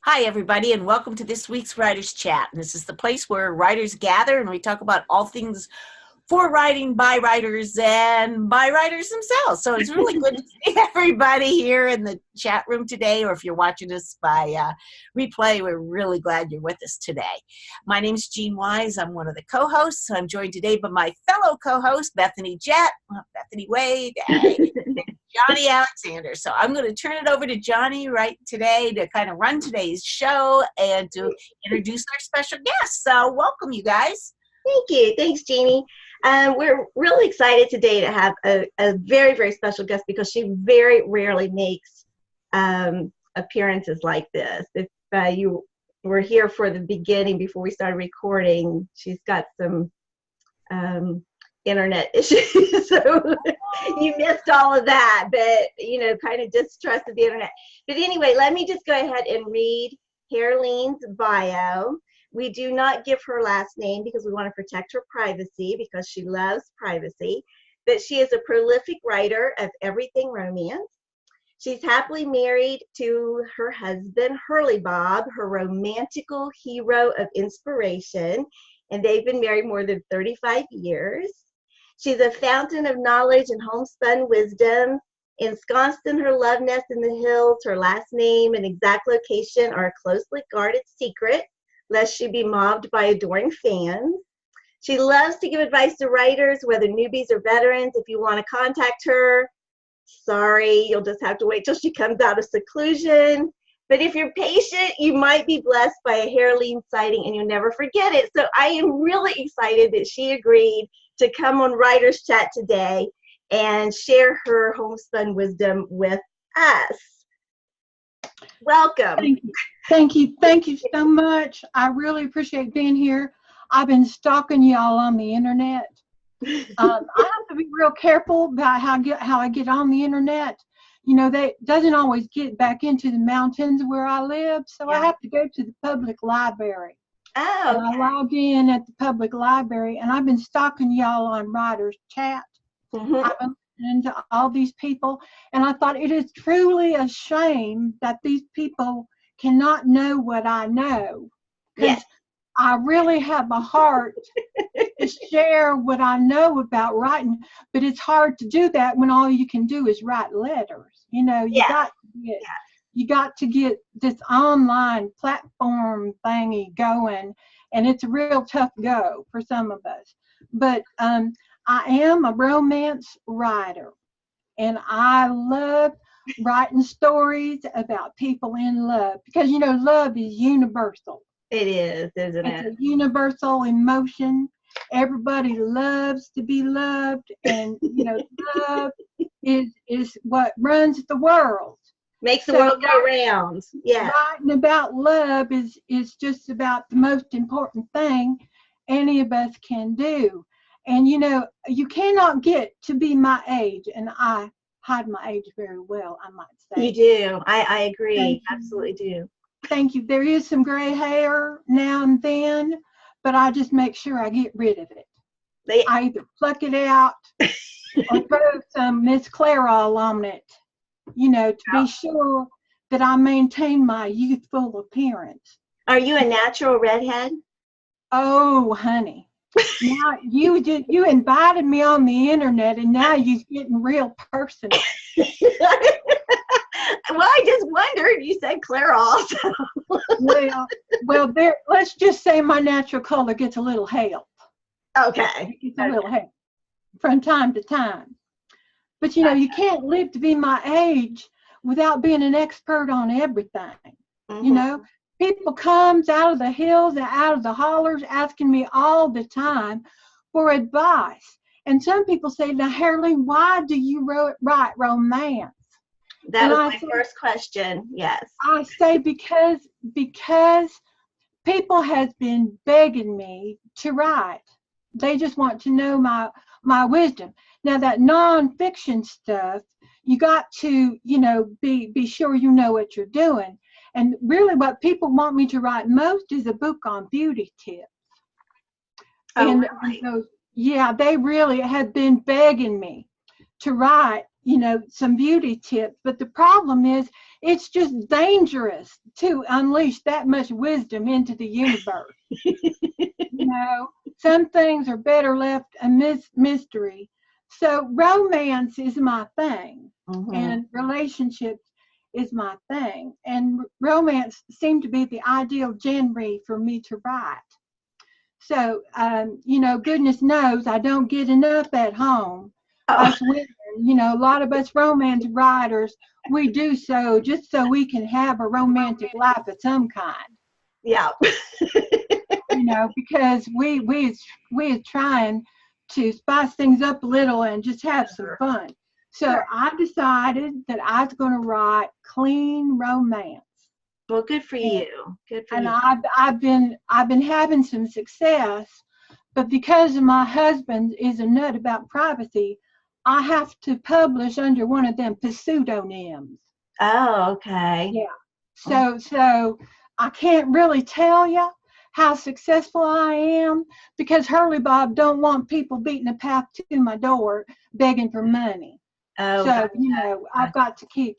Hi, everybody, and welcome to this week's Writers Chat. And this is the place where writers gather and we talk about all things for writing, by writers, and by writers themselves. So it's really good to see everybody here in the chat room today, or if you're watching us by replay, we're really glad you're with us today. My name is Jean Wise. I'm one of the co-hosts. I'm joined today by my fellow co-host, Bethany Jett, Bethany Wade, Johnny Alexander. So I'm going to turn it over to Johnny right today to kind of run today's show and to introduce our special guest. So welcome, you guys. Thank you. Thanks, Jeannie. We're really excited today to have a very, very special guest because she very rarely makes appearances like this. If you were here for the beginning before we started recording, she's got some internet issues, so you missed all of that, but kind of distrusted the internet. But anyway, let me just go ahead and read Hairlene's bio. We do not give her last name because we want to protect her privacy because she loves privacy, but she is a prolific writer of everything romance. She's happily married to her husband, Hurley Bob, her romantical hero of inspiration, and they've been married more than 35 years. She's a fountain of knowledge and homespun wisdom. Ensconced in her love nest in the hills, her last name and exact location are a closely guarded secret, lest she be mobbed by adoring fans. She loves to give advice to writers, whether newbies or veterans. If you want to contact her, sorry, you'll just have to wait till she comes out of seclusion. But if you're patient, you might be blessed by a Hairlene sighting and you'll never forget it. So I am really excited that she agreed to come on Writers Chat today and share her homespun wisdom with us. Welcome. Thank you. Thank you. Thank you so much. I really appreciate being here. I've been stalking y'all on the internet. I have to be real careful about how I get on the internet. You know, that doesn't always get back into the mountains where I live, so yeah. I have to go to the public library. Oh, okay. And I log in at the public library, and I've been stalking y'all on Writers Chat. Mm-hmm. I've been listening to all these people, and I thought it is truly a shame that these people cannot know what I know. Yes. I really have a heart to share what I know about writing, but it's hard to do that when all you can do is write letters. You know, you got to get this online platform thingy going, and it's a real tough go for some of us. But I am a romance writer, and I love writing stories about people in love because, you know, love is universal. It is, isn't it? It's a universal emotion. Everybody loves to be loved, and, you know, love is what runs the world. Makes the world go round. Yeah. Writing about love is just about the most important thing any of us can do. And, you know, you cannot get to be my age, and I hide my age very well, I might say. You do. I agree. Absolutely do. Thank you. There is some gray hair now and then, but I just make sure I get rid of it. I either pluck it out or throw some Miss Clairol on it, you know, to be sure that I maintain my youthful appearance. Are you a natural redhead? Oh, honey. Now you invited me on the internet, and now you're getting real personal. Well, I just wondered. You said Clairol. So. well, there. Let's just say my natural color gets a little help. Okay. It's a little help from time to time. But, you know, you can't live to be my age without being an expert on everything. Mm-hmm. You know, people comes out of the hills and out of the hollers asking me all the time for advice. And some people say, now, Hairlene, why do you write romance? That was my first question, yes. I say because people has been begging me to write. They just want to know my wisdom. Now, that nonfiction stuff, you got to, you know, be sure you know what you're doing. And really what people want me to write most is a book on beauty tips. Oh, and really? So, yeah, they really have been begging me to write some beauty tips. But the problem is, it's just dangerous to unleash that much wisdom into the universe. Some things are better left a mystery. So romance is my thing, and relationships is my thing. And romance seemed to be the ideal genre for me to write. So, goodness knows I don't get enough at home. Us women, a lot of us romance writers, we do so just so we can have a romantic life of some kind. Yeah. Because we're trying to spice things up a little and just have some fun. So I decided that I was going to write clean romance. Well, good for you. Good for you. And I've been having some success, but because my husband is a nut about privacy, I have to publish under one of them pseudonyms. Oh, okay. Yeah. So I can't really tell you how successful I am, because Hurley Bob don't want people beating a path to my door begging for money. Oh, so I've got to keep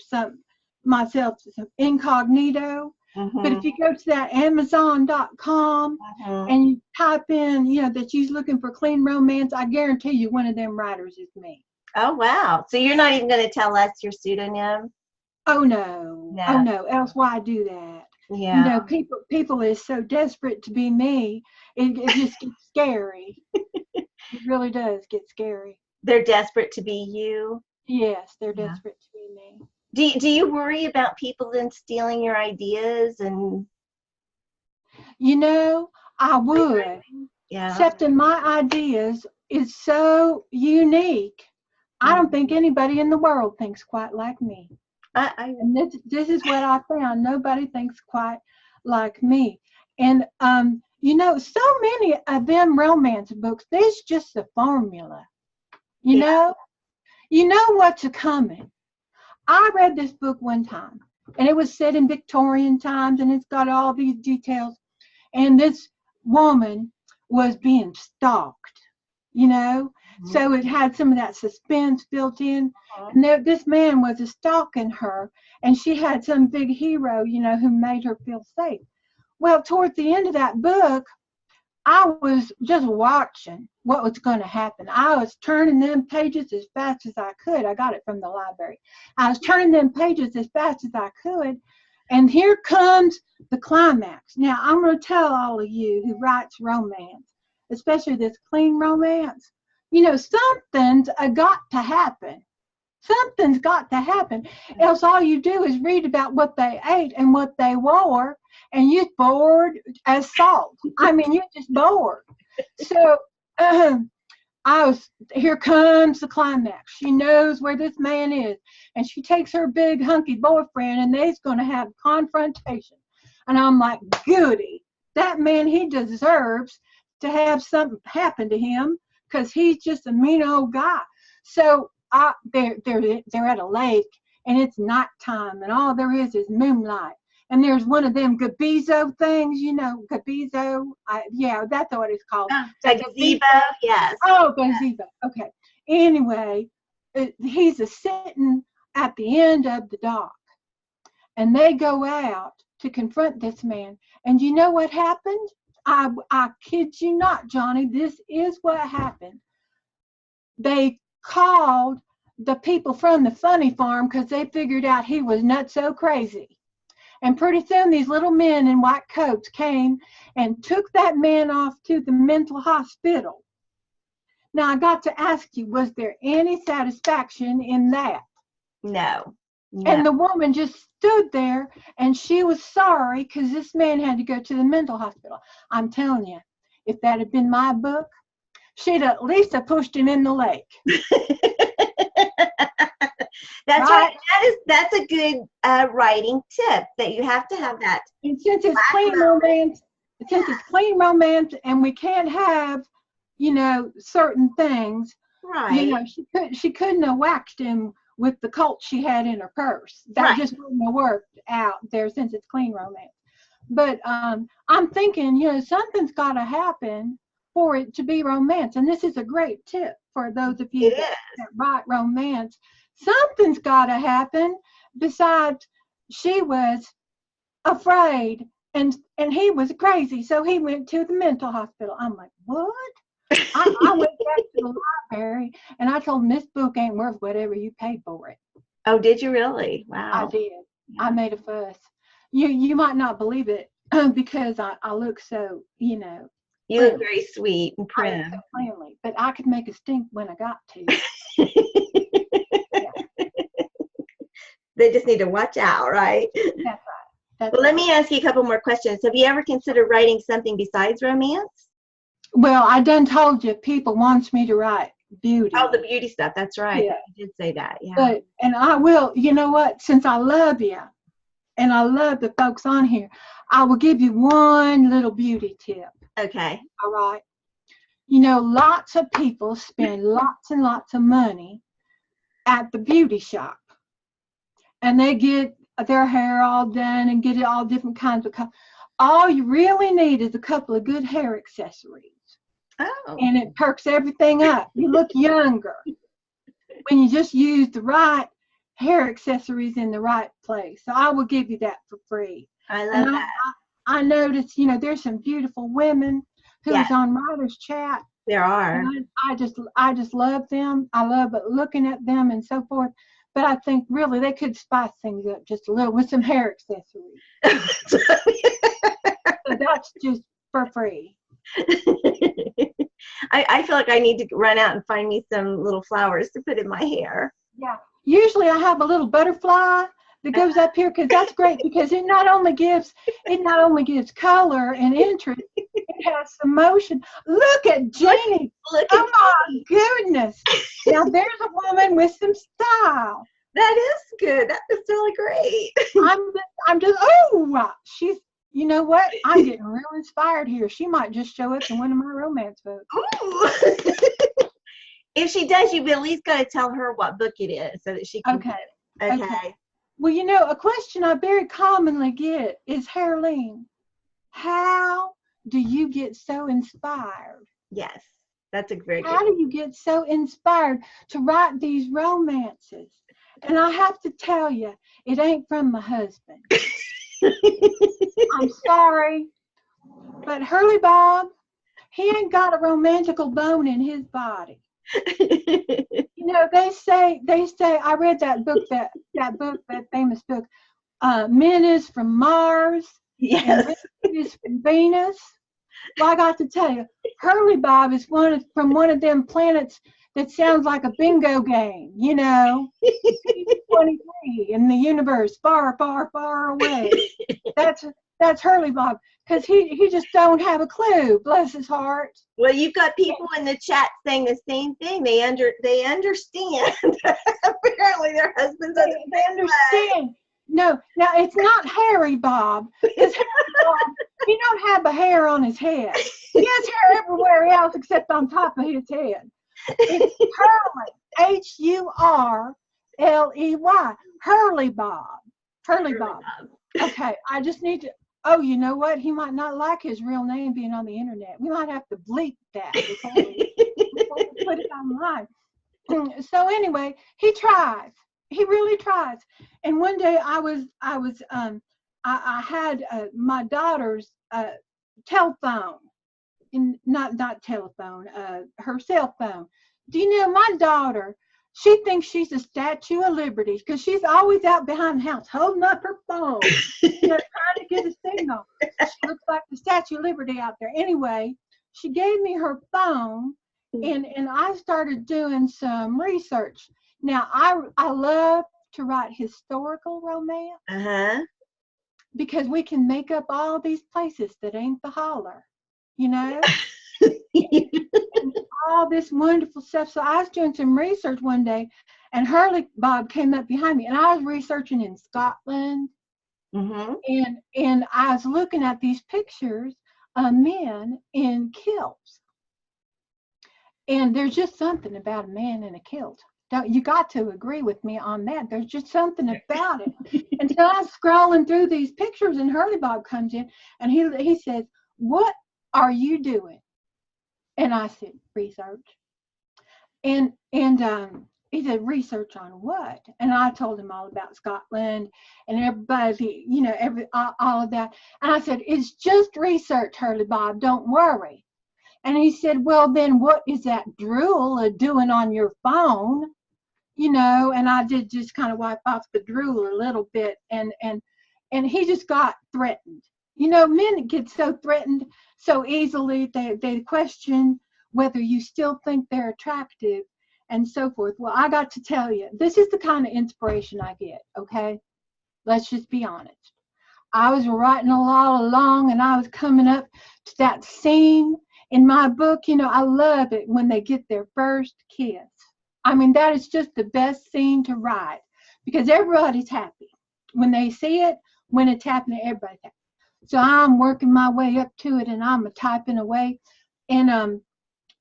myself incognito. But if you go to that Amazon.com and you type in, that you're looking for clean romance, I guarantee you one of them writers is me. Oh, wow. So you're not even going to tell us your pseudonym? Oh, no. Oh, no. Else why do that? Yeah. People is so desperate to be me, it just gets scary. It really does get scary. They're desperate to be you? Yes, they're desperate to be me. Do you worry about people then stealing your ideas? And I would. Yeah. Except in my ideas is so unique. I don't think anybody in the world thinks quite like me. And this is what I found. Nobody thinks quite like me. And so many of them romance books, there's just a formula. You know what's coming. I read this book one time, and it was set in Victorian times, and it's got all these details. And this woman was being stalked, so it had some of that suspense built in. And this man was stalking her, and she had some big hero, who made her feel safe. Well, towards the end of that book, I was just watching what was going to happen. I was turning them pages as fast as I could. I got it from the library. I was turning them pages as fast as I could. And here comes the climax. Now, I'm going to tell all of you who writes romance, especially this clean romance, something's got to happen. Something's got to happen. Else all you do is read about what they ate and what they wore, and you're bored as salt. I mean, you're just bored. So here comes the climax. She knows where this man is, and she takes her big hunky boyfriend, and they's going to have confrontation. And I'm like, goody, that man, he deserves to have something happen to him, because he's just a mean old guy. So they're at a lake, and it's nighttime, and all there is moonlight. And there's one of them gazebo things, gazebo. That's what it's called. A gazebo, yes. Oh, gazebo. Okay. Anyway, he's sitting at the end of the dock, and they go out to confront this man. And you know what happened? I kid you not, Johnny. This is what happened. They called the people from the funny farm because they figured out he was not so crazy. And pretty soon these little men in white coats came and took that man off to the mental hospital. Now, I got to ask you, was there any satisfaction in that? No. And the woman just stood there, and she was sorry because this man had to go to the mental hospital. I'm telling you, if that had been my book, she'd at least have pushed him in the lake. That's right. That's a good writing tip, that you have to have that. And since it's clean romance, and we can't have, certain things. Right. She couldn't have waxed him with the Colt she had in her purse. That just wouldn't have worked out there, since it's clean romance. But I'm thinking, something's got to happen for it to be romance. And this is a great tip for those of you that write romance, something's got to happen. Besides, she was afraid, and he was crazy, so he went to the mental hospital. I'm like, what? I went back to the library, and I told him, this book ain't worth whatever you paid for it. Oh, did you really? Wow. I did. Yeah. I made a fuss. You might not believe it because I look so, you look very sweet and prim. I look so cleanly, but I could make a stink when I got to. Yeah. They just need to watch out, right? That's right. Well, let me ask you a couple more questions. Have you ever considered writing something besides romance? Well, I done told you, people wants me to write beauty. Oh, the beauty stuff. That's right. Yeah. You did say that. Yeah. And I will, you know what? Since I love you and I love the folks on here, I will give you one little beauty tip. Okay. All right. Lots of people spend lots and lots of money at the beauty shop, and they get their hair all done and get it all different kinds of colors. All you really need is a couple of good hair accessories. Oh. And it perks everything up. You look younger when you just use the right hair accessories in the right place. So I will give you that for free. I love that. I noticed, there's some beautiful women who's on Writers Chat. There are. And I just love them. I love looking at them and so forth. But I think really they could spice things up just a little with some hair accessories. So that's just for free. I feel like I need to run out and find me some little flowers to put in my hair. Yeah. Usually I have a little butterfly that goes up here, because that's great, because it not only gives color and interest, it has some motion. Look at Jeannie. Oh my goodness. Now there's a woman with some style. That is good. That is really great. I'm just she's, you know what? I'm getting real inspired here. She might just show up in one of my romance books. Ooh. If she does, you've at least got to tell her what book it is so that she can get it. Okay. Well, a question I very commonly get is, Hairlene, how do you get so inspired? Yes, that's a very good How do you get so inspired to write these romances? And I have to tell you, it ain't from my husband. I'm sorry, but Hurley Bob, he ain't got a romantical bone in his body. They say I read that book, that famous book, Men is from Mars, yes, and Women is from Venus. Well, I got to tell you, Hurley Bob is from one of them planets that sounds like a bingo game, He's 23 in the universe, far, far, far away. That's Hurley Bob, because he just don't have a clue, bless his heart. Well, you've got people in the chat saying the same thing. They understand. Apparently their husbands they understand. No, now it's not Harry Bob. Because Harry Bob, he don't have a hair on his head. He has hair everywhere else except on top of his head. It's Hurley, Hurley, Hurley Bob. Hurley Bob. Okay, I just need to. Oh, you know what? He might not like his real name being on the internet. We might have to bleep that before we put it online. So anyway, he tries. He really tries. And one day I had my daughter's telephone, not telephone, her cell phone. Do you know my daughter? She thinks she's a Statue of Liberty because she's always out behind the house holding up her phone, trying to get a signal. She looks like the Statue of Liberty out there. Anyway, she gave me her phone, and I started doing some research. Now, I love to write historical romance because we can make up all these places that ain't the holler, all this wonderful stuff. So I was doing some research one day, and Hurley Bob came up behind me, and I was researching in Scotland, and I was looking at these pictures of men in kilts, and there's just something about a man in a kilt. You got to agree with me on that. There's just something about it. And so I was scrolling through these pictures, and Hurley Bob comes in, and he says, "What are you doing?" And I said, "Research." And he said, research on what? And I told him all about Scotland and everybody, you know, all of that. And I said, it's just research, Hurley Bob, don't worry. And he said, well, then what is that drool doing on your phone? You know, and I did just kind of wipe off the drool a little bit. And he just got threatened. You know, men get so threatened so easily, they question whether you still think they're attractive and so forth. Well, I got to tell you, this is the kind of inspiration I get, okay? Let's just be honest. I was writing all along, and I was coming up to that scene in my book. You know, I love it when they get their first kiss. I mean, that is just the best scene to write because everybody's happy. When they see it, when it's happening, everybody's happy. So I'm working my way up to it, and I'm typing away. And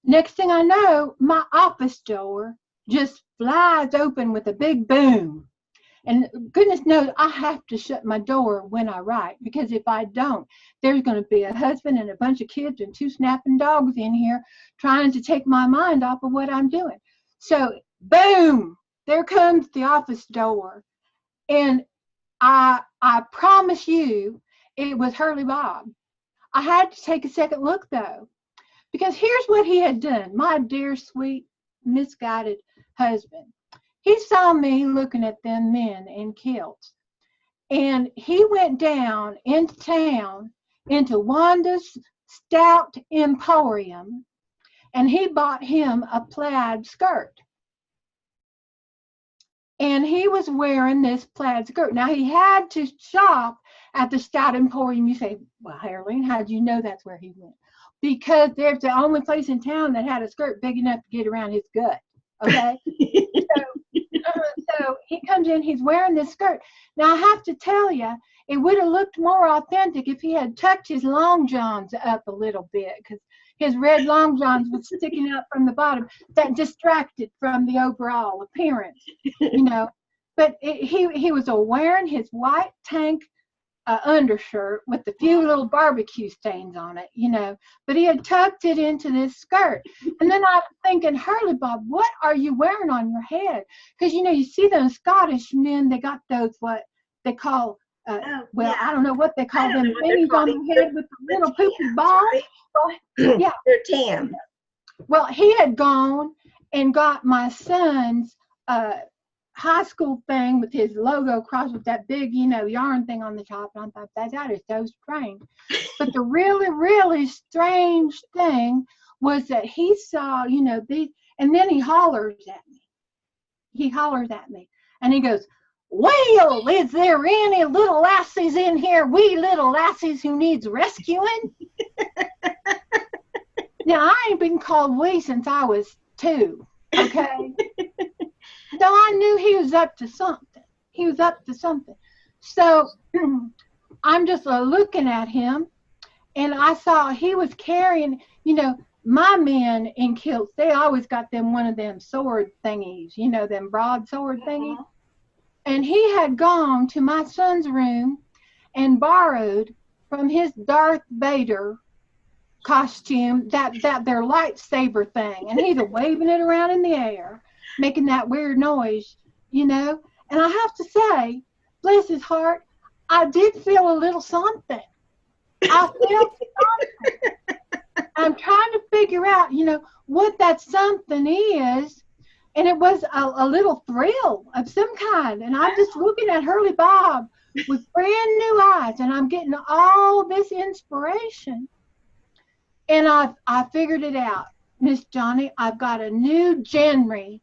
next thing I know, my office door just flies open with a big boom. And goodness knows I have to shut my door when I write, because if I don't, there's going to be a husband and a bunch of kids and 2 snapping dogs in here trying to take my mind off of what I'm doing. So boom, there comes the office door. And I promise you, it was Hurley Bob. I had to take a second look, though, because here's what he had done. My dear, sweet, misguided husband. He saw me looking at them men in kilts, and he went down into town, into Wanda's Stout Emporium, and he bought him a plaid skirt. And he was wearing this plaid skirt. Now, he had to shop at the Stout Emporium. You say, well, Hairlene, how did you know that's where he went? Because there's the only place in town that had a skirt big enough to get around his gut, okay? So he comes in, he's wearing this skirt. Now, I have to tell you, it would have looked more authentic if he had tucked his long johns up a little bit, because his red long johns was sticking out from the bottom. That distracted from the overall appearance, you know. But he was wearing his white tank undershirt with a few little barbecue stains on it, you know. But he had tucked it into this skirt. And then I'm thinking, Hurley Bob, what are you wearing on your head? Because, you know, you see those Scottish men, they got those, what they call, I don't know what they call them, things on their head with the little poopy balls. Well, yeah. They're tan. Well, he had gone and got my son's high school thing with his logo across with that big, you know, yarn thing on the top. And I thought, that is so strange. But the really, really strange thing was that he saw, you know, these, and then he hollers at me. He hollers at me. And he goes, well, is there any little lassies in here, wee little lassies who needs rescuing? Now, I ain't been called wee since I was 2, okay? So I knew he was up to something. He was up to something. So I'm just looking at him, and I saw he was carrying, you know, my men in kilts, they always got them one of them sword thingies, you know, them broadsword thingies. And he had gone to my son's room and borrowed from his Darth Vader costume that their lightsaber thing. And he's waving it around in the air, making that weird noise, you know. And I have to say, bless his heart, I did feel a little something. I felt something. I'm trying to figure out, you know, what that something is. And it was a little thrill of some kind. And I'm just looking at Hurley Bob with brand new eyes, and I'm getting all this inspiration. And I figured it out. Miss Johnny, I've got a new genre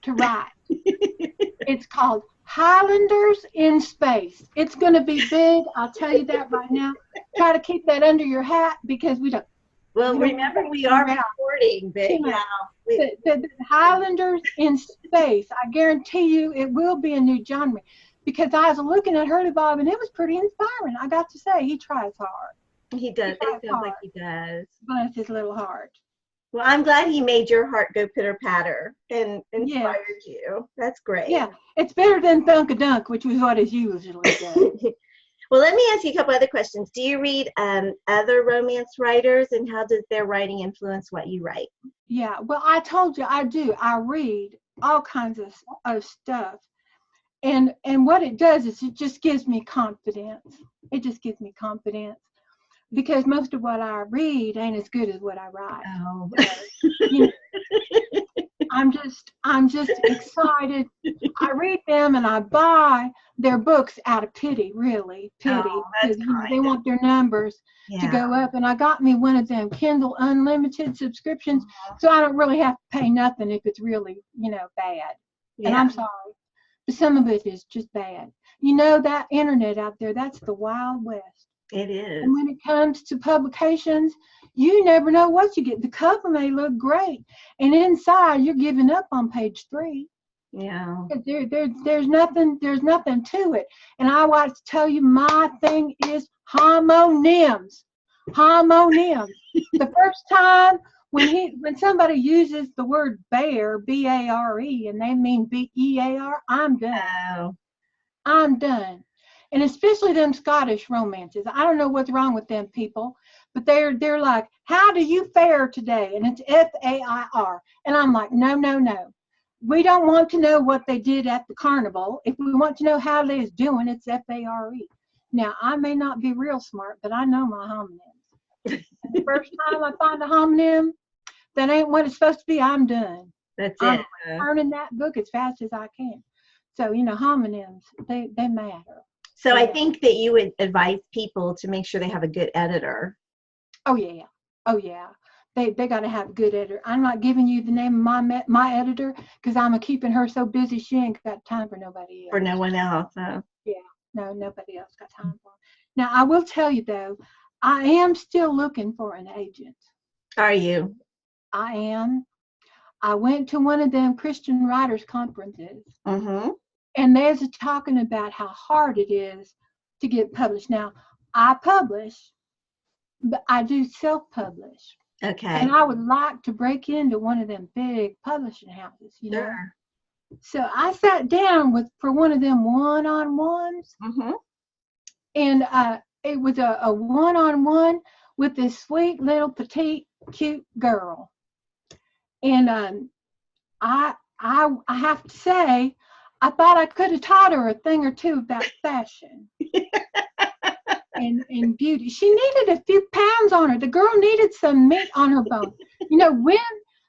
to write. It's called Highlanders in Space. It's going to be big. I'll tell you that right now. Try to keep that under your hat, because we don't. Well, remember, we are recording, but yeah. The Highlanders in Space. I guarantee you it will be a new genre, because I was looking at Hurley Bob, and it was pretty inspiring. I got to say, he tries hard. He does. It sounds like he does. Bless his little heart. Well, I'm glad he made your heart go pitter-patter and inspired you. That's great. Yeah, it's better than Thunk-a-Dunk, which was what is usually done. Well, let me ask you a couple other questions. Do you read other romance writers, and how does their writing influence what you write? Yeah, well, I told you I do. I read all kinds of stuff. And what it does is it just gives me confidence. It just gives me confidence because most of what I read ain't as good as what I write. Oh. So, you know, I'm just excited. I read them and I buy their books out of pity, really, pity. Oh, that's Because, you know, they kind. want their numbers to go up. And I got me one of them Kindle Unlimited subscriptions, so I don't really have to pay nothing if it's really, you know, bad. Yeah. And I'm sorry, but some of it is just bad. You know, that internet out there, that's the Wild West. It is. And when it comes to publications, you never know what you get. The cover may look great, and inside you're giving up on page 3. Yeah. There's nothing to it. And I want to tell you, my thing is homonyms. Homonyms. The first time when somebody uses the word bear, B-A-R-E, and they mean B-E-A-R, I'm done. Oh. I'm done. And especially them Scottish romances. I don't know what's wrong with them people, but they're like, how do you fare today? And it's F-A-I-R. And I'm like, no. We don't want to know what they did at the carnival. If we want to know how they is doing, it's F-A-R-E. Now, I may not be real smart, but I know my homonyms. And the first time I find a homonym that ain't what it's supposed to be, I'm done. That's I'm it. turning that book as fast as I can. So, you know, homonyms, they matter. So I think that you would advise people to make sure they have a good editor. Oh yeah. They got to have a good editor. I'm not giving you the name of my editor because I'm keeping her so busy she ain't got time for nobody else. For no one else. Yeah, no, nobody else got time for it. Now I will tell you though, I am still looking for an agent. Are you? I am. I went to one of them Christian writers conferences. Mm-hmm. And there's talking about how hard it is to get published. Now, I publish, but I do self-publish. Okay. And I would like to break into one of them big publishing houses, you know. So I sat down for one of them one-on-ones. Mm-hmm. And it was a one-on-one with this sweet little petite, cute girl. And I have to say, I thought I could have taught her a thing or two about fashion and beauty. She needed a few pounds on her. The girl needed some meat on her bones. You know,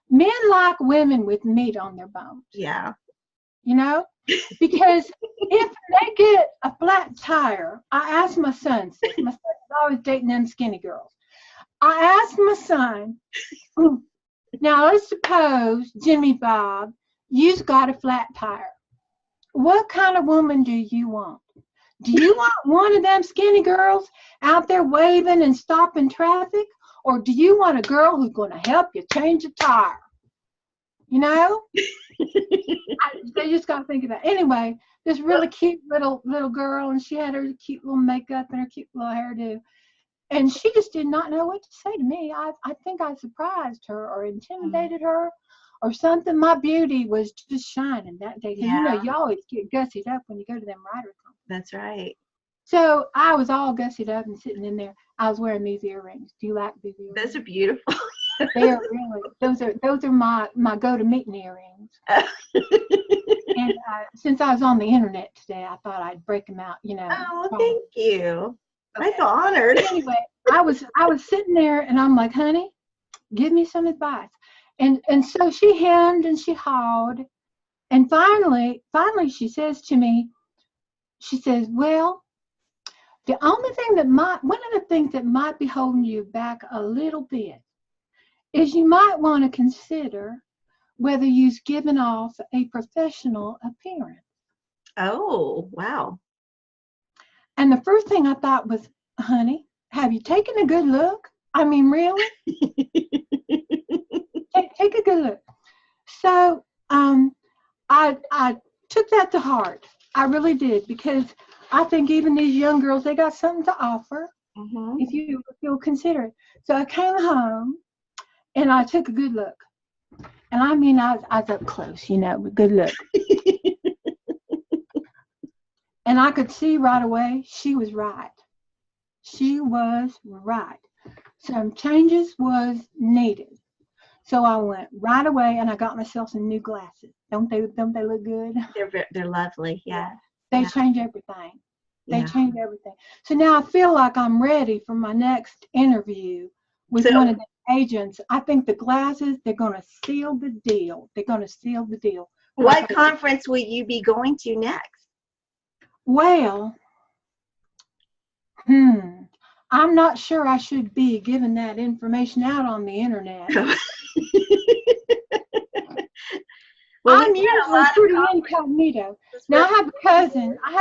men like women with meat on their bones. Yeah. You know, because if they get a flat tire, I asked my son is always dating them skinny girls. I asked my son, now let's suppose, Jimmy Bob, you've got a flat tire. What kind of woman do you want? Do you want one of them skinny girls out there waving and stopping traffic? Or do you want a girl who's going to help you change a tire? You know? They just got to think of that. Anyway, this really cute little girl, and she had her cute little makeup and her cute little hairdo. And she just did not know what to say to me. I think I surprised her or intimidated her. Or something. My beauty was just shining that day. Yeah. You know, you always get gussied up when you go to them writer conferences. That's right. So I was all gussied up and sitting in there. I was wearing these earrings. Do you like these earrings? Those are beautiful. They are really. Those are my go-to-meeting earrings. And since I was on the internet today, I thought I'd break them out. You know. Oh, thank you. Okay. I feel honored. Anyway, I was sitting there and I'm like, honey, give me some advice. And so she hemmed and she hawed. And finally she says to me, she says, well, one of the things that might be holding you back a little bit is you might want to consider whether you've given off a professional appearance. Oh, wow. And the first thing I thought was, honey, have you taken a good look? I mean, really? Take a good look. So I took that to heart. I really did, because I think even these young girls, they got something to offer if you'll consider it. So I came home and I took a good look. And I mean, I was up close, you know, with good look. And I could see right away she was right. She was right. Some changes was needed. So I went right away and I got myself some new glasses. Don't they look good? They're lovely. Yeah. They Yeah. change everything. They Yeah. change everything. So now I feel like I'm ready for my next interview with one of the agents. I think the glasses, they're going to seal the deal. They're going to seal the deal. What conference will you be going to next? Well, I'm not sure I should be giving that information out on the internet. Well, I'm usually pretty incognito. Now I have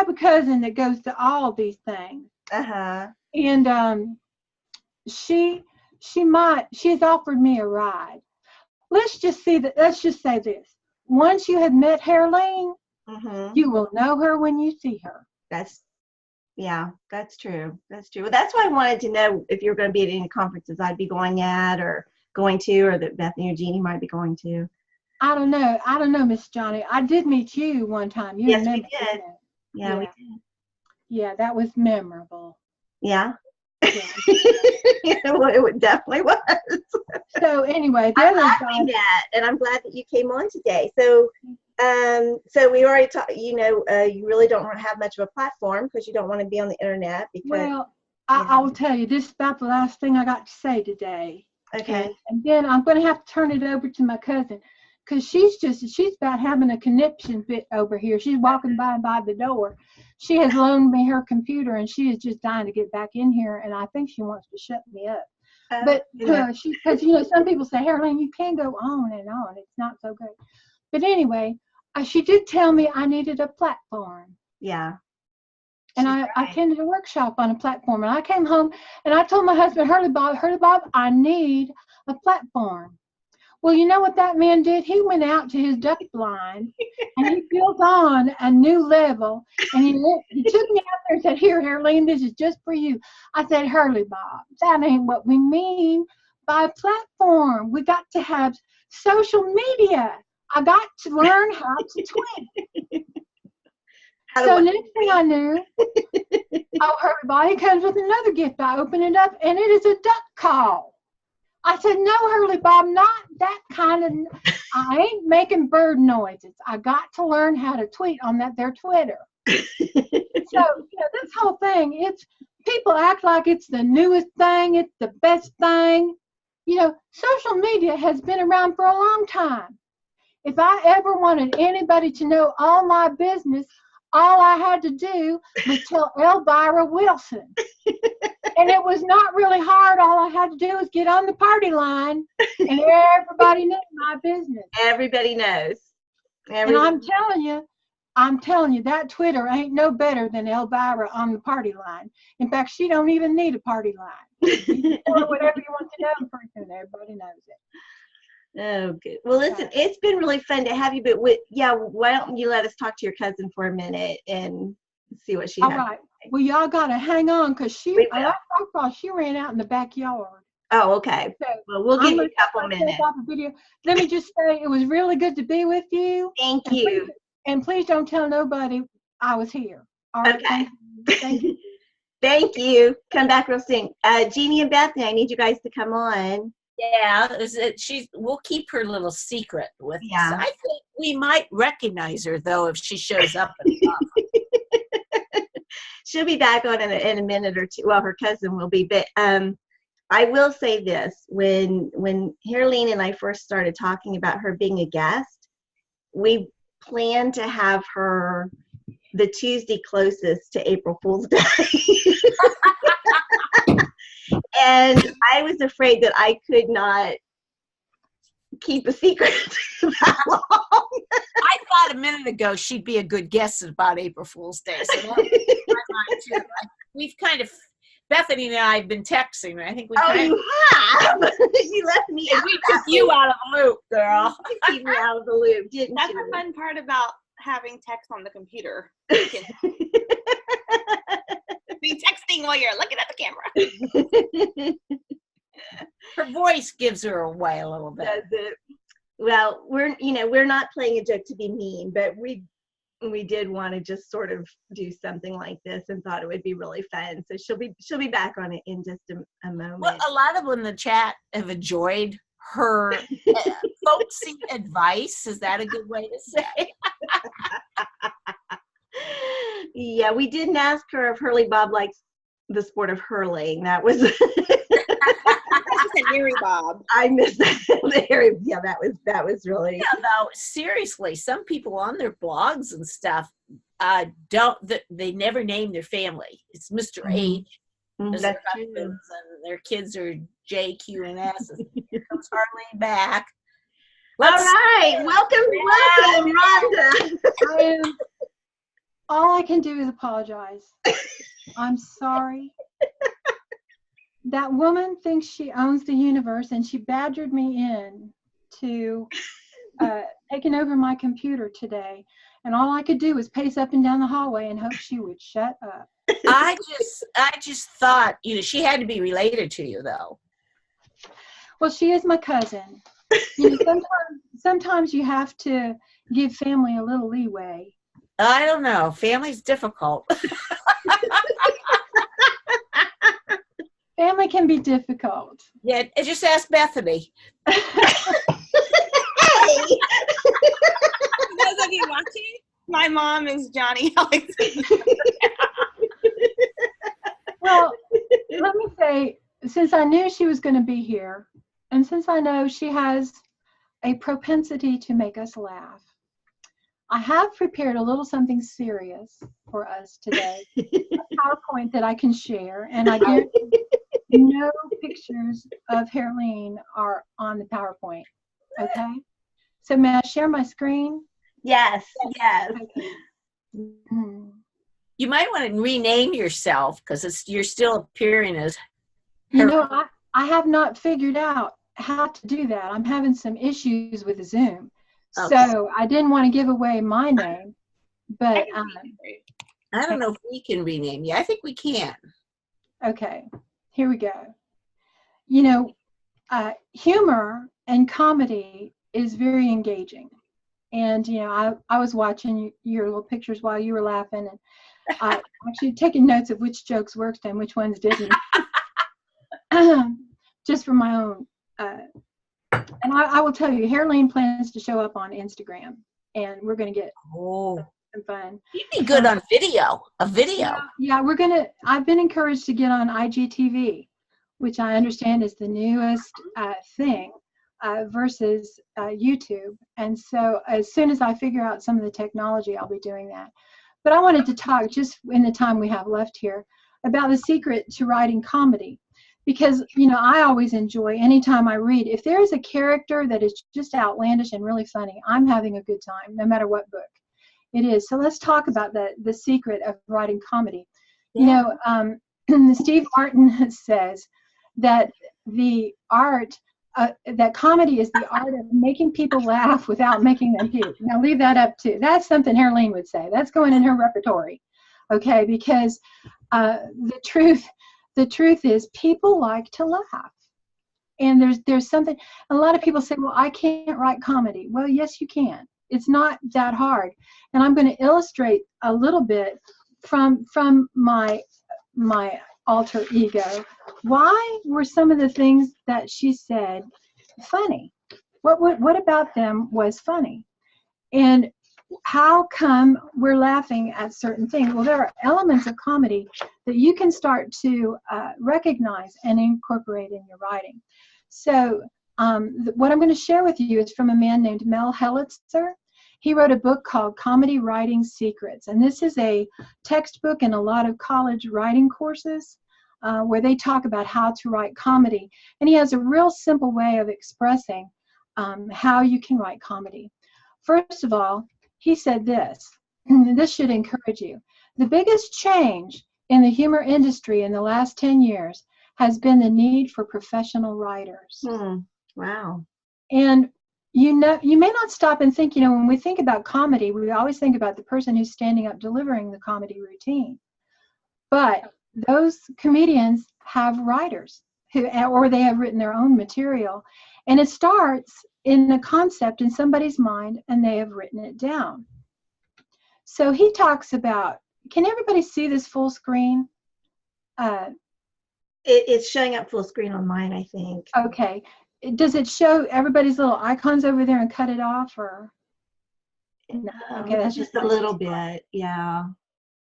a cousin that goes to all these things. And she has offered me a ride. Let's just say this. Once you have met Hairlene, you will know her when you see her. That's true. That's true. Well, that's why I wanted to know if you were going to be at any conferences I'd be going at or going to, or that Bethany or Jeannie might be going to. I don't know, Miss Johnny. I did meet you one time. Yes, we did. Yeah, we did. Yeah, that was memorable. Yeah. Well, it definitely was. So anyway, I'm glad we met, and I'm glad that you came on today. So, so we already talked. You really don't have much of a platform because you don't want to be on the internet. Because I will tell you, this is about the last thing I got to say today. Okay. And then I'm going to have to turn it over to my cousin, because she's about having a conniption fit over here. She's walking by the door. She has loaned me her computer, and she is just dying to get back in here, and I think she wants to shut me up. But because some people say, Hairlene, you can't go on and on. It's not so good. But anyway, she did tell me I needed a platform. Yeah. And I attended a workshop on a platform, and I came home and I told my husband, Hurley Bob, I need a platform. Well, you know what that man did? He went out to his duck blind and he built on a new level. And he took me out there and said, here, Hairlene, this is just for you. I said, Hurley Bob, that ain't what we mean by a platform. We got to have social media. I got to learn how to tweet. So next thing I knew, Hurley Bob, he comes with another gift. I open it up and it is a duck call. I said, no, Hurley Bob, not that kind of, I ain't making bird noises. I got to learn how to tweet on their Twitter. So, this whole thing, people act like it's the newest thing, it's the best thing. Social media has been around for a long time. If I ever wanted anybody to know all my business, all I had to do was tell Elvira Wilson. And it was not really hard. All I had to do was get on the party line, and everybody knew my business. Everybody knows. And I'm telling you, that Twitter ain't no better than Elvira on the party line. In fact, she don't even need a party line. You tell her whatever you want to know, and pretty soon everybody knows it. Oh, good. Well, listen, it's been really fun to have you, but why don't you let us talk to your cousin for a minute and see what she has. All right. Well, y'all got to hang on, because she ran out in the backyard. Oh, okay. So well, we'll give you a couple minutes. Let me just say, it was really good to be with you. Thank you. And please don't tell nobody I was here. All right. Okay. Thank you. Thank you. Come back real soon. Jeannie and Bethany, I need you guys to come on. Yeah, we'll keep her little secret with us. I think we might recognize her, though, if she shows up. She'll be back on in a minute or two. Well, her cousin will be. But I will say this. When Hairlene and I first started talking about her being a guest, we planned to have her the Tuesday closest to April Fool's Day. And I was afraid that I could not keep a secret that long. I thought a minute ago she'd be a good guest about April Fool's Day. So that was in my mind too. We've kind of, Bethany and I have been texting. I think we you have? You left me out. We took you out of the loop, girl. You keep me out of the loop, didn't That's you? the fun part about having text on the computer. Be texting while you're looking at the camera. Her voice gives her away a little bit. Does it? Well, we're not playing a joke to be mean, but we did want to just sort of do something like this and thought it would be really fun. So she'll be back on it in just a moment. Well, a lot of them in the chat have enjoyed her folksy advice. Is that a good way to say? Yeah, we didn't ask her if Hurley Bob likes the sport of hurling. That was She said Harry Bob. I missed that. Yeah, that was really. Yeah, though, seriously, some people on their blogs and stuff they never name their family. It's Mr. H as their husbands, and their kids are J, Q, and S. Here comes Hairlene back. All right, welcome, Rhonda. All I can do is apologize. I'm sorry. That woman thinks she owns the universe, and she badgered me in to taking over my computer today. And all I could do was pace up and down the hallway and hope she would shut up. I just thought, she had to be related to you, though. Well, she is my cousin. Sometimes you have to give family a little leeway. I don't know. Family's difficult. Family can be difficult. Yeah, just ask Bethany. Hey. Those of you watching, my mom is Johnny Alexander. Well, let me say, since I knew she was going to be here, and since I know she has a propensity to make us laugh, I have prepared a little something serious for us today, a PowerPoint that I can share, and I guarantee no pictures of Hairlene are on the PowerPoint. Okay? So may I share my screen? Yes. Okay. You might want to rename yourself because you're still appearing as I have not figured out how to do that. I'm having some issues with Zoom. Okay. So I didn't want to give away my name, but I don't know if we can rename you. I think we can. Okay, here we go. Humor and comedy is very engaging. And, I was watching your little pictures while you were laughing, and I actually taking notes of which jokes worked and which ones didn't, just for my own. And I will tell you, Hairlene plans to show up on Instagram, and we're going to get some fun. You'd be good on video, a video. Yeah, I've been encouraged to get on IGTV, which I understand is the newest thing versus YouTube. And so as soon as I figure out some of the technology, I'll be doing that. But I wanted to talk, just in the time we have left here, about the secret to writing comedy. Because, I always enjoy, anytime I read, if there is a character that is just outlandish and really funny, I'm having a good time, no matter what book it is. So let's talk about the secret of writing comedy. Yeah. Steve Martin says that the art, that comedy is the art of making people laugh without making them puke. Now leave that up to, that's something Hairlene would say. That's going in her repertory, okay? Because the truth is people like to laugh. And there's something, a lot of people say, well, I can't write comedy. Well, yes, you can. It's not that hard. And I'm going to illustrate a little bit from my alter ego. Why were some of the things that she said funny? What about them was funny? And how come we're laughing at certain things? Well, there are elements of comedy that you can start to recognize and incorporate in your writing. So what I'm going to share with you is from a man named Mel Helitzer. He wrote a book called Comedy Writing Secrets. And this is a textbook in a lot of college writing courses where they talk about how to write comedy. And he has a real simple way of expressing how you can write comedy. First of all, he said this, and this should encourage you. The biggest change in the humor industry in the last 10 years has been the need for professional writers. Wow. And you may not stop and think, when we think about comedy, we always think about the person who's standing up delivering the comedy routine. But those comedians have writers or they have written their own material. And it starts in a concept in somebody's mind, and they have written it down. So he talks about, can everybody see this full screen? It's showing up full screen on mine, I think. Okay. does it show everybody's little icons over there and cut it off, or? No. Okay, that's just a little bit. Yeah.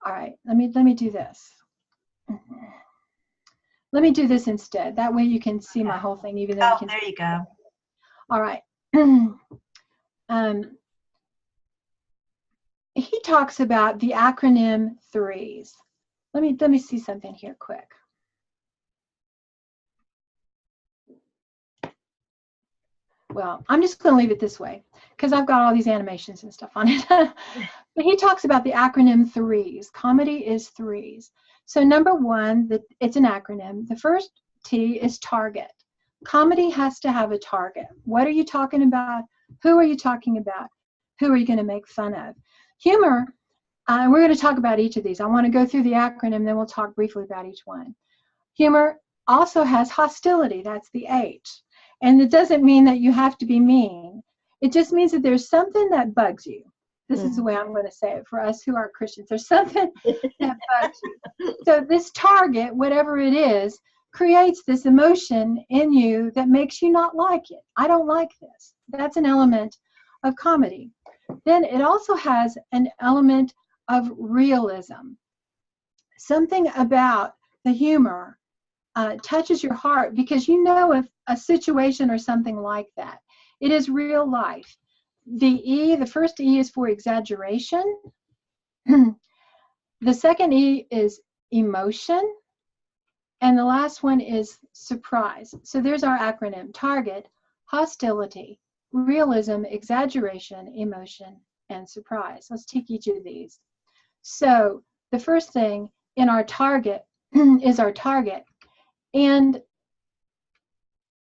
All right, let me do this. Let me do this instead. That way you can see my whole thing, even though you can. There you go. All right. He talks about the acronym threes. Let me see something here quick. Well, I'm just going to leave it this way because I've got all these animations and stuff on it. But he talks about the acronym threes. Comedy is threes. So number one, it's an acronym. The first T is target. Comedy has to have a target. What are you talking about? Who are you talking about? Who are you going to make fun of? Humor, we're going to talk about each of these. I want to go through the acronym, then we'll talk briefly about each one. Humor also has hostility. That's the H. And it doesn't mean that you have to be mean. It just means that there's something that bugs you. This is the way I'm going to say it for us who are Christians. There's something that bugs you. So this target, whatever it is, creates this emotion in you that makes you not like it. I don't like this. That's an element of comedy. Then it also has an element of realism. Something about the humor touches your heart because you know if a situation or something like that. It is real life. The first E is for exaggeration. The second E is emotion. And the last one is surprise. So there's our acronym: target, hostility, realism, exaggeration, emotion, and surprise. Let's take each of these. So the first thing in our target is our target. And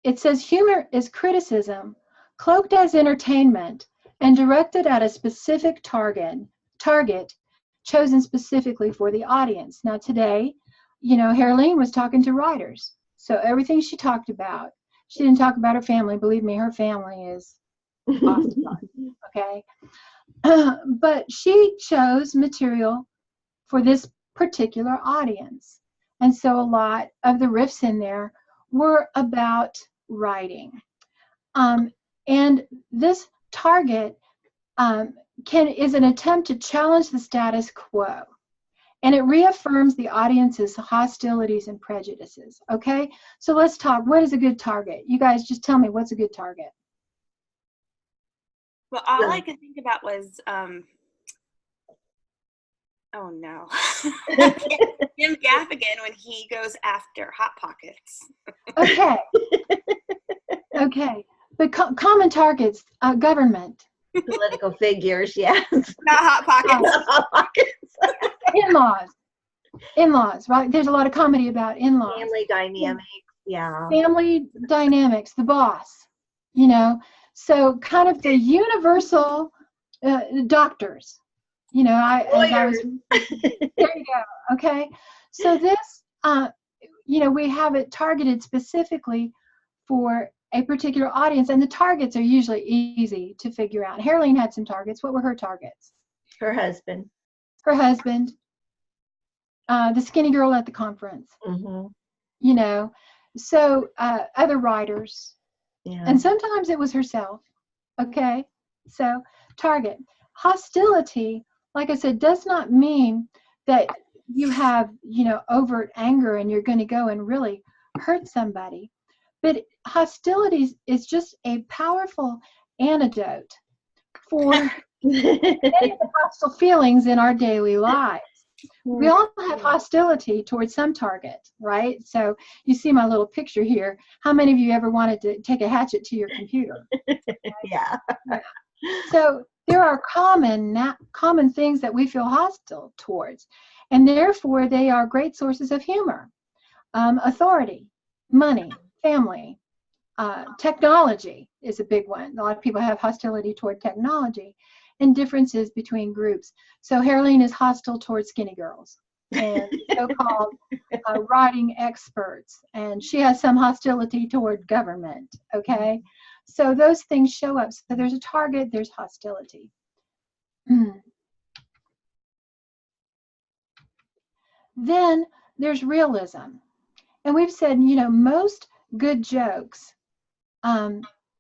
it says humor is criticism cloaked as entertainment and directed at a specific target chosen specifically for the audience. Now today, Hairlene was talking to writers. So everything she talked about, she didn't talk about her family. Believe me, her family is off the chart, okay? But she chose material for this particular audience. And so a lot of the riffs in there were about writing. And this target is an attempt to challenge the status quo. And it reaffirms the audience's hostilities and prejudices, okay? So let's talk. What is a good target? You guys just tell me, what's a good target? Well, all I could think about was, oh no, Jim Gaffigan when he goes after Hot Pockets. Okay. Okay. But common targets, government. Political figures, yes. Not Hot Pockets. Not Hot Pockets. In-laws, right? There's a lot of comedy about in-laws. Family dynamics, yeah. Family dynamics, the boss, So kind of the universal doctors, Lawyers. There you go, okay? So this, we have it targeted specifically for a particular audience, and the targets are usually easy to figure out. Hairlene had some targets. What were her targets? Her husband. Her husband. The skinny girl at the conference. Mm-hmm. So other writers. Yeah. And sometimes it was herself. Okay? So target. Hostility, like I said, does not mean that you have, overt anger and you're going to go and really hurt somebody. But hostility is just a powerful antidote for many of the hostile feelings in our daily lives. We all have hostility towards some target, right? So you see my little picture here. How many of you ever wanted to take a hatchet to your computer? Yeah. So there are common things that we feel hostile towards, and therefore they are great sources of humor. Authority, money, family, technology is a big one. A lot of people have hostility toward technology, and differences between groups. So Hairlene is hostile towards skinny girls and so-called writing experts, and she has some hostility toward government, okay? So those things show up. So there's a target, there's hostility. Then there's realism. And we've said, most good jokes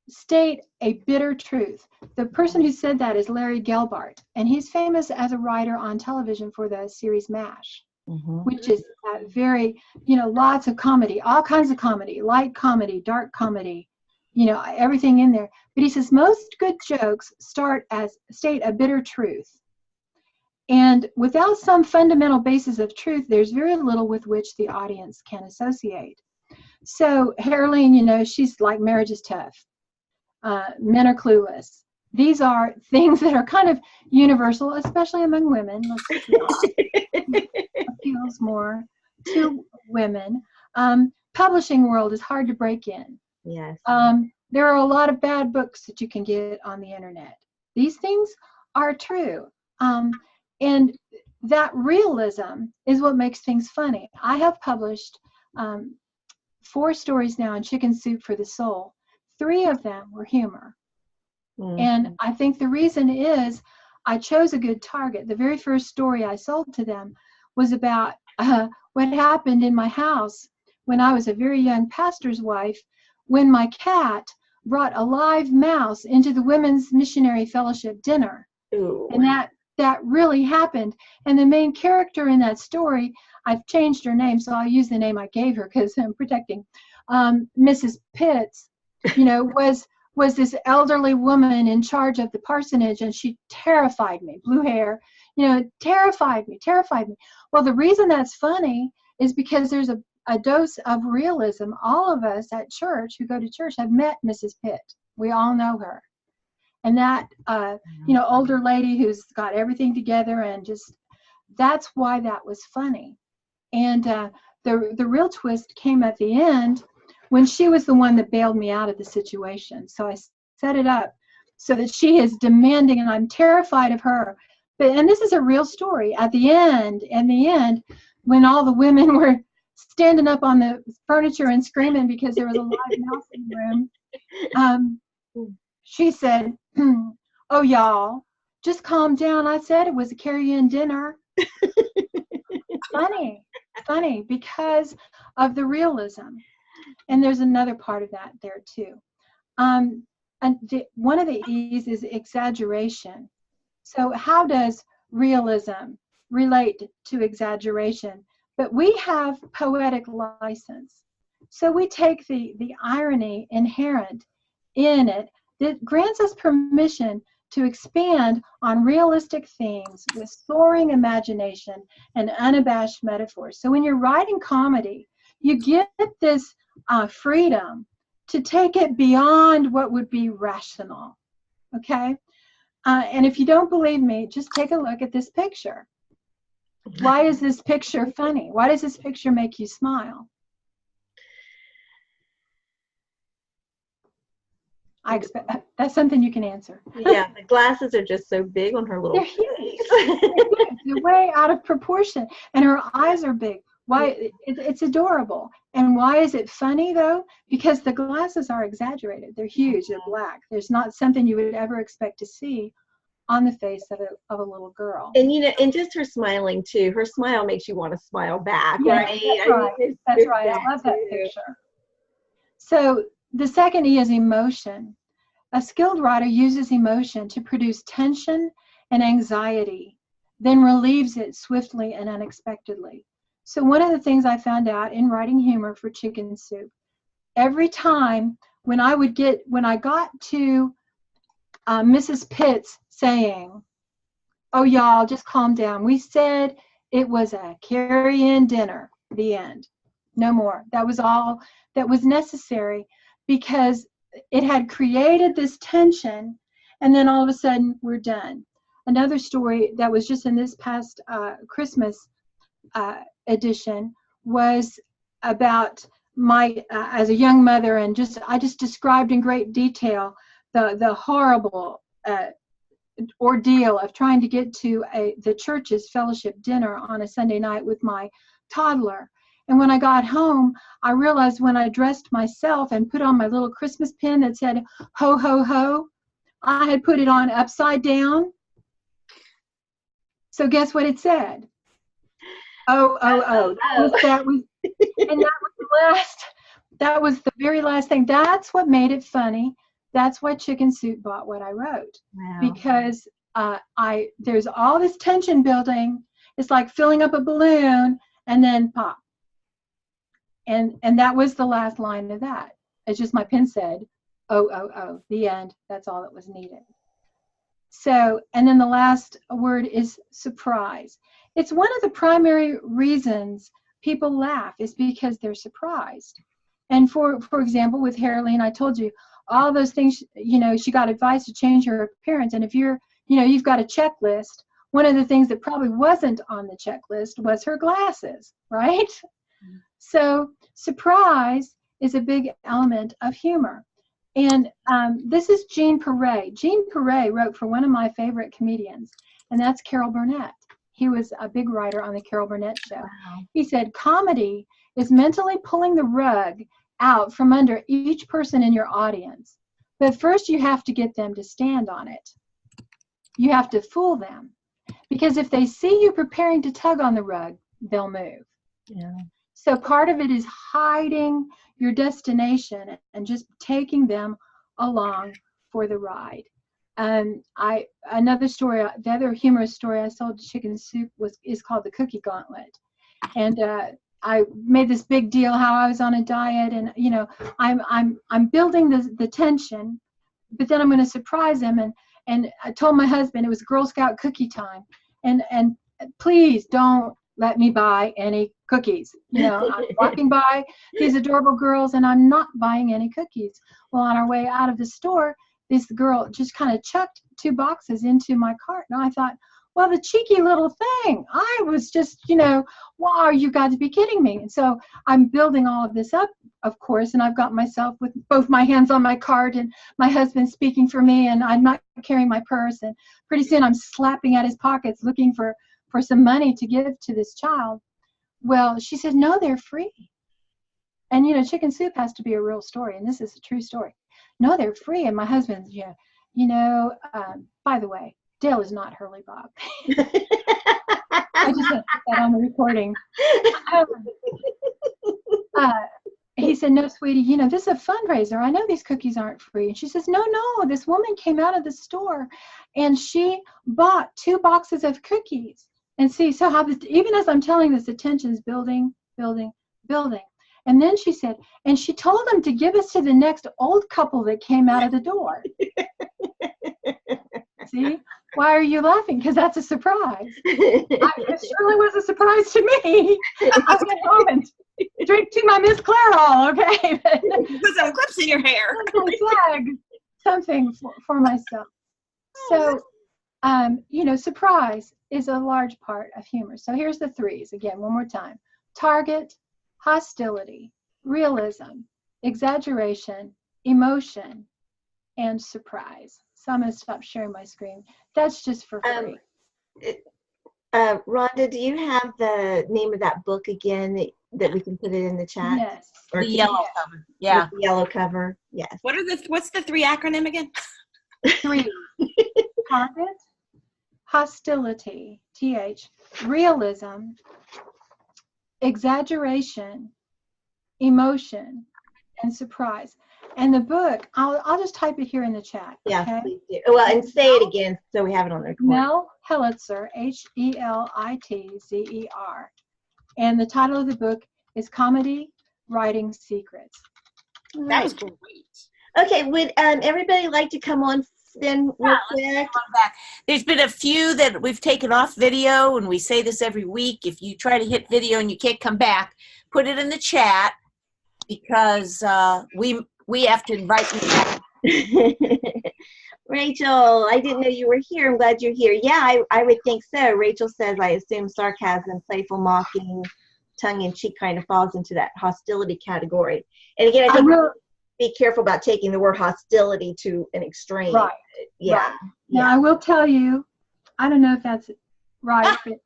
state a bitter truth. The person who said that is Larry Gelbart, and he's famous as a writer on television for the series MASH, which is very, lots of comedy, all kinds of comedy, light comedy, dark comedy, everything in there. But he says most good jokes state a bitter truth. And without some fundamental basis of truth, there's very little with which the audience can associate. So Hairlene, she's like, marriage is tough. Men are clueless. These are things that are kind of universal, especially among women. Appeals more to women. Publishing world is hard to break in. Yes. There are a lot of bad books that you can get on the internet. These things are true. And that realism is what makes things funny. I have published 4 stories now in Chicken Soup for the Soul. 3 of them were humor. And I think the reason is I chose a good target. The very first story I sold to them was about what happened in my house when I was a very young pastor's wife, when my cat brought a live mouse into the Women's Missionary Fellowship dinner. Ooh. And that really happened. And the main character in that story, I've changed her name, so I'll use the name I gave her because I'm protecting. Mrs. Pitts, was this elderly woman in charge of the parsonage, and she terrified me. Blue hair, terrified me. Well, the reason that's funny is because there's a dose of realism. All of us at church who go to church have met Mrs. Pitt. We all know her. And that, older lady who's got everything together, and just, that's why that was funny. And the real twist came at the end when she was the one that bailed me out of the situation. So I set it up so that she is demanding, and I'm terrified of her. And this is a real story. At the end, when all the women were standing up on the furniture and screaming because there was a live mouse in the room, she said, "Oh, y'all, just calm down. I said it was a carry-in dinner." Funny, because of the realism. And there's another part of that there too. And one of the E's is exaggeration. So how does realism relate to exaggeration? But we have poetic license. So we take the irony inherent in it that grants us permission to expand on realistic themes with soaring imagination and unabashed metaphors. So when you're writing comedy, you get this freedom to take it beyond what would be rational, okay? And if you don't believe me, just take a look at this picture. Why is this picture funny? Why does this picture make you smile? I expect that's something you can answer. Yeah, the glasses are just so big on her little face. They're way out of proportion, and her eyes are big. Why? It's adorable. And why is it funny though? Because the glasses are exaggerated. They're huge. They're black. There's not something you would ever expect to see on the face of a little girl. And and just her smiling too. Her smile makes you want to smile back, yeah, right? That's right. I love that picture. So the second E is emotion. A skilled writer uses emotion to produce tension and anxiety, then relieves it swiftly and unexpectedly. So one of the things I found out in writing humor for Chicken Soup, every time when I got to Mrs. Pitts saying, "Oh, y'all, just calm down. We said it was a carry-in dinner," the end. No more. That was all that was necessary, because it had created this tension, and then all of a sudden we're done. Another story that was just in this past Christmas edition was about my as a young mother, and I just described in great detail the horrible ordeal of trying to get to the church's fellowship dinner on a Sunday night with my toddler. And when I got home, I realized when I dressed myself and put on my little Christmas pin that said "Ho, ho, ho," I had put it on upside down. So guess what it said? Oh, oh, oh. And that was the that was the very last thing. That's what made it funny. That's why Chicken Soup bought what I wrote. Wow. Because there's all this tension building. It's like filling up a balloon and then pop. And that was the last line of that. It's just my pen said, oh, the end. That's all that was needed. So, and then the last word is surprise. It's one of the primary reasons people laugh is because they're surprised. And for example, with Hairlene, I told you all those things, she got advice to change her appearance. And if you've got a checklist, one of the things that probably wasn't on the checklist was her glasses, right? Mm-hmm. So surprise is a big element of humor. And this is Jean Perret. Jean Perret wrote for one of my favorite comedians, and that's Carol Burnett. He was a big writer on the Carol Burnett show. Wow. He said, comedy is mentally pulling the rug out from under each person in your audience. But first you have to get them to stand on it. You have to fool them. Because if they see you preparing to tug on the rug, they'll move. Yeah. So part of it is hiding your destination and just taking them along for the ride. Another story, the other humorous story I sold to Chicken Soup is called The Cookie Gauntlet. And I made this big deal how I was on a diet, and I'm building the tension, but then I'm going to surprise him. And I told my husband it was Girl Scout cookie time, and please don't let me buy any cookies. I'm walking by these adorable girls, and I'm not buying any cookies. Well, on our way out of the store, this girl just kind of chucked 2 boxes into my cart, and I thought, well, the cheeky little thing. I was just, wow, you got to be kidding me. And so I'm building all of this up, of course, and I've got myself with both my hands on my cart and my husband speaking for me, and I'm not carrying my purse. And pretty soon I'm slapping at his pockets looking for some money to give to this child. Well, she said, no, they're free. And, Chicken Soup has to be a real story, and this is a true story. No, they're free. And my husband's, by the way, Dale is not Hurley Bob. I just put that on the recording. He said, no, sweetie, this is a fundraiser. I know these cookies aren't free. And she says, no, this woman came out of the store and she bought 2 boxes of cookies. And see, so how even as I'm telling this, the tension is building. And then she said, and she told them to give us to the next old couple that came out of the door. See? Why are you laughing? Because that's a surprise. It surely was a surprise to me. I went home and drank to my Miss Clairol, okay? Put some clips in your hair. Something for myself. So, surprise is a large part of humor. So here's the 3s. Again, one more time. Target, hostility, realism, exaggeration, emotion, and surprise. So I'm going to stop sharing my screen. That's just for free. Rhonda, do you have the name of that book again that we can put it in the chat? Yes. Or the yellow cover. Yeah. The yellow cover. Yes. What's the 3 acronym again? 3. Target, hostility, TH, realism, exaggeration, emotion, and surprise. And the book, I'll just type it here in the chat. Yeah, okay? please do. Well, and say it again so we have it on the recording. Mel Helitzer, Helitzer. And the title of the book is Comedy Writing Secrets. That was great. Okay, would everybody like to come on then real quick? There's been a few that we've taken off video, and we say this every week. If you try to hit video and you can't come back, put it in the chat, because we have to invite you back. Rachel, I didn't know you were here. I'm glad you're here. Yeah, I would think so. Rachel says, I assume sarcasm, playful mocking, tongue-in-cheek kind of falls into that hostility category. And again, I think be careful about taking the word hostility to an extreme. Right. Yeah. Right. Now, I will tell you, I don't know if that's right, but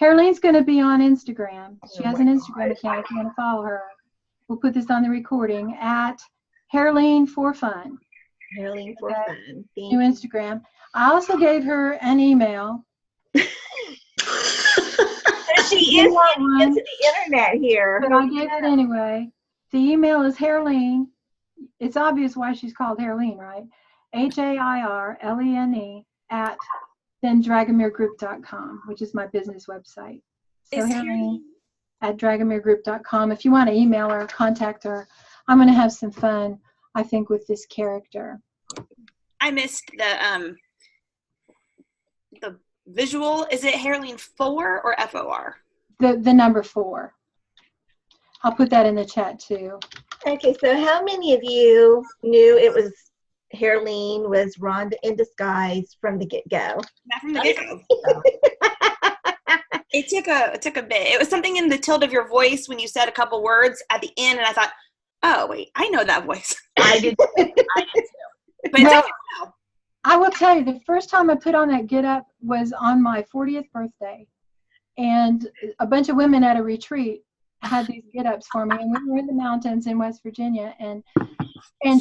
Hairlene's going to be on Instagram. She has an Instagram account if you want to follow her. We'll put this on the recording at Hairlene for Fun. Hairlene for Fun. New Instagram. I also gave her an email. She is into the internet here. But I gave it anyway. The email is Hairlene. It's obvious why she's called Hairlene, right? Hairlene at thendragomirgroup.com, which is my business website. So Hairlene at dragomirgroup.com. If you want to email her, contact her. I'm going to have some fun, I think, with this character. I missed the visual. Is it Hairlene 4 or FOR? The number 4. I'll put that in the chat too. Okay, so how many of you knew it was Hairlene was Rhonda in disguise from the get-go? Not from the get-go. It took a bit. It was something in the tilt of your voice when you said a couple words at the end, and I thought, oh wait, I know that voice. I did too. But well, I will tell you, the first time I put on that get-up was on my 40th birthday, and a bunch of women at a retreat had these get-ups for me, and we were in the mountains in West Virginia, and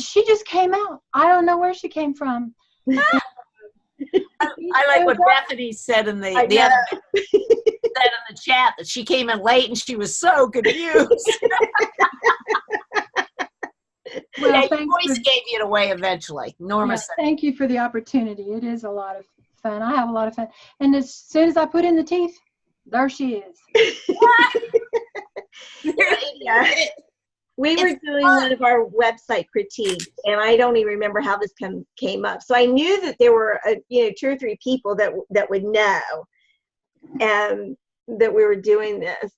she just came out. I don't know where she came from. I like what Bethany said in the other said in the chat that she came in late and she was so confused. Well, yeah, your voice gave you it away eventually. Norma said. Thank you for the opportunity. It is a lot of fun. I have a lot of fun. And as soon as I put in the teeth, there she is. Yeah. We were doing one of our website critiques, and I don't even remember how this came up. So I knew that there were 2 or 3 people that would know, and that we were doing this.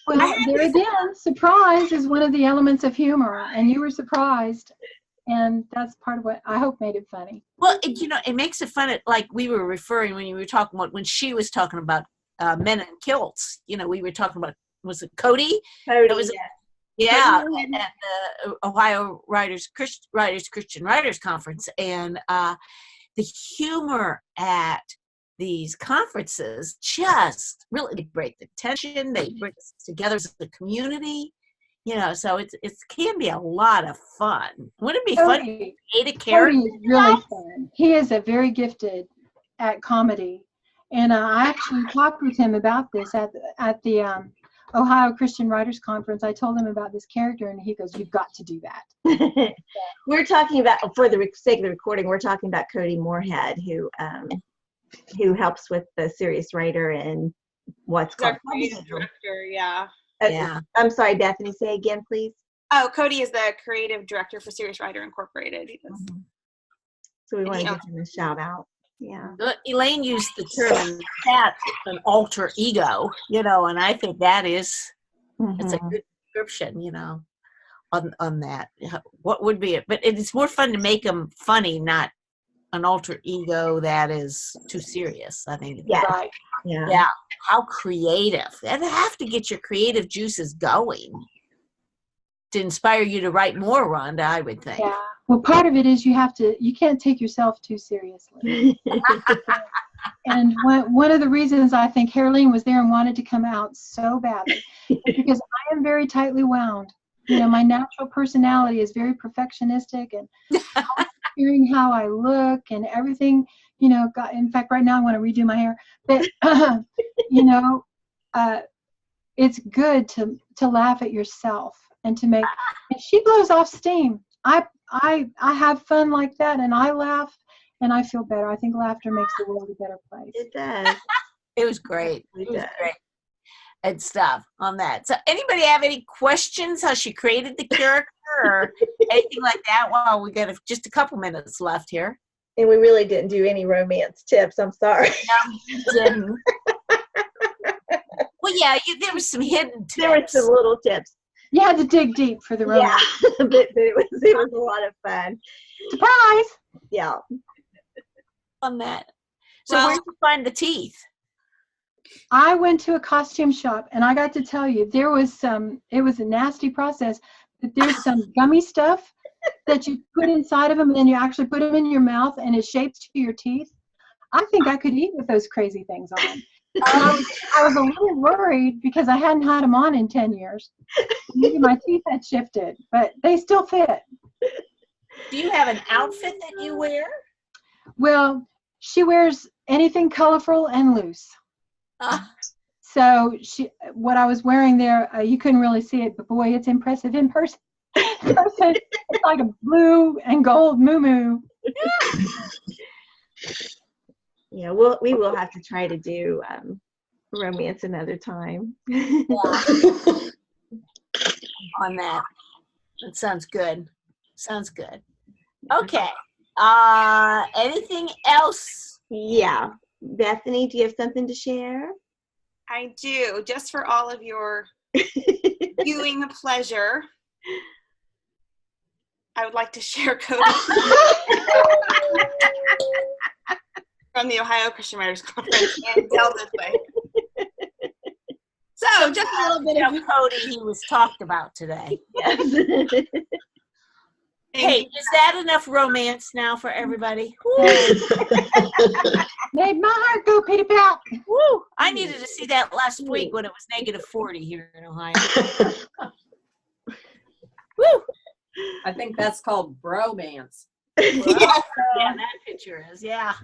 Well, there again, surprise is one of the elements of humor, and you were surprised, and that's part of what I hope made it funny. Well, it makes it fun. Like we were referring when you were talking about when she was talking about men in kilts. We were talking about, was it Cody? Cody, it was, yeah, at the Ohio Christian Writers Conference, and the humor at these conferences just really break the tension. They bring us together as a community, so it can be a lot of fun. Wouldn't it be fun to create a character? Cody is really fun. He is a very gifted at comedy, and I actually talked with him about this at the Ohio Christian Writers Conference. I told him about this character, and he goes, "You've got to do that." We're talking about, for the sake of the recording, we're talking about Cody Moorhead, who helps with the Serious Writer and what's called creative director. Yeah. Yeah. I'm sorry, Bethany. Say again, please. Oh, Cody is the creative director for Serious Writer Incorporated. So we want to give him a shout out. Yeah. Elaine used the term in chat, an alter ego, and I think that is, it's a good description, on that. What would be it? But it's more fun to make them funny, not an alter ego that is too serious, I think. Yeah. Right. Yeah. How creative. And have to get your creative juices going to inspire you to write more, Rhonda, I would think. Yeah. Well, part of it is you can't take yourself too seriously. And one of the reasons I think Hairlene was there and wanted to come out so badly is because I am very tightly wound. My natural personality is very perfectionistic, and hearing how I look and everything, in fact, right now I want to redo my hair, but, it's good to laugh at yourself and to make, and she blows off steam. I have fun like that, and I laugh, and I feel better. I think laughter makes the world a better place. It does. It was great. It was great. And stuff on that. So anybody have any questions how she created the character or anything like that? Well, we got just a couple minutes left here. And we really didn't do any romance tips. I'm sorry. No, you didn't. Well, yeah, there was some hidden tips. There were some little tips. You had to dig deep for the romance. Yeah, but it was a lot of fun. Surprise! Yeah. On that. So where'd you find the teeth? I went to a costume shop, and I got to tell you, it was a nasty process, but there's some gummy stuff that you put inside of them, and then you actually put them in your mouth, and it shapes to your teeth. I think I could eat with those crazy things on. I was a little worried because I hadn't had them on in 10 years. Maybe my teeth had shifted, but they still fit. Do you have an outfit that you wear? Well, she wears anything colorful and loose. So what I was wearing there, you couldn't really see it, but boy, it's impressive in person. It's like a blue and gold muumuu. Yeah, we will have to try to do romance another time. On that. That sounds good. Sounds good. Okay. Anything else? Yeah. Bethany, do you have something to share? I do. Just for all of your viewing pleasure, I would like to share Cody from the Ohio Christian Writers Conference and Del this way. So just a little bit of Cody he was talked about today. Yes. Hey, is that enough romance now for everybody? Made my heart go pitty pat. Woo! I needed to see that last week when it was -40 here in Ohio. Woo! I think that's called bromance. Yeah, that picture is, yeah.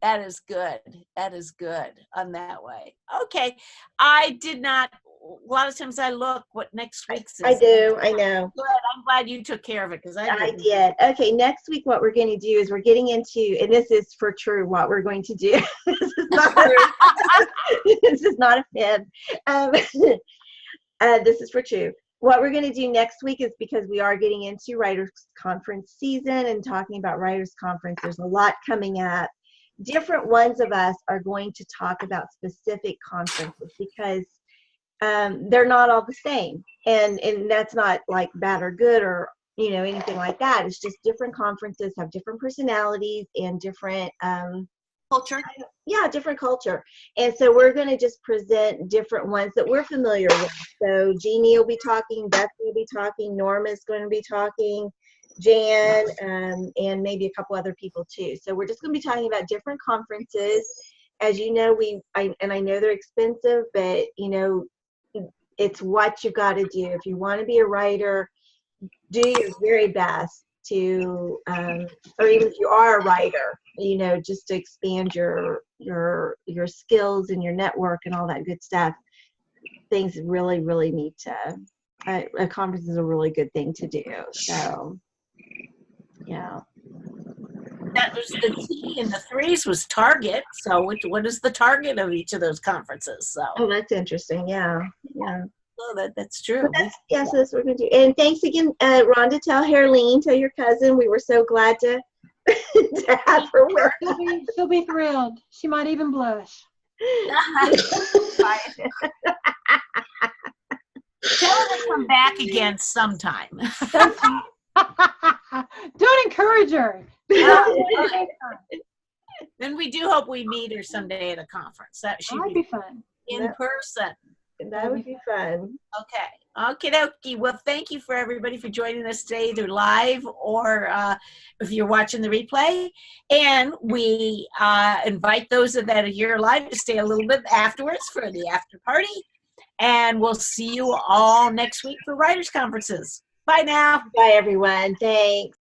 That is good. That is good on that way. Okay. I did not, a lot of times I look what next week's is. I do. I know. Good. I'm glad you took care of it because I did. Okay, next week what we're going to do is we're getting into, and this is for true, what we're going to do. This is not a fib. This is for true. What we're going to do next week is, because we are getting into Writers Conference season and talking about Writers Conference, there's a lot coming up. Different ones of us are going to talk about specific conferences because they're not all the same. And that's not like bad or good or, you know, anything like that. It's just different conferences have different personalities and different culture. Yeah, different culture. And so we're going to just present different ones that we're familiar with. So Jeannie will be talking, Beth will be talking, Norma's going to be talking, Jan, and maybe a couple other people too. So we're just going to be talking about different conferences. As you know, I know they're expensive, but you know, it's what you got to do. If you want to be a writer, do your very best to, or even if you are a writer, you know, just to expand your skills and your network and all that good stuff. Things really, really need to, a conference is a really good thing to do. So, yeah. That was the T and the 3s was Target. So what is the target of each of those conferences? So Oh, that's interesting. Yeah. Yeah. Oh, that's true. Yes, that's what we're going to do. And thanks again, Rhonda. Tell Hairlene, tell your cousin, we were so glad to have her with us. She'll be thrilled. She might even blush. Tell her to come back again sometime. Don't encourage her. Then we do hope we meet her someday at a conference. That should That'd be fun. in person. That would be fun. Okay. Okie dokie. Well, thank you for everybody for joining us today, either live or if you're watching the replay. And we invite those that are here live to stay a little bit afterwards for the after party. And we'll see you all next week for Writers Conferences. Bye now. Bye, everyone. Thanks.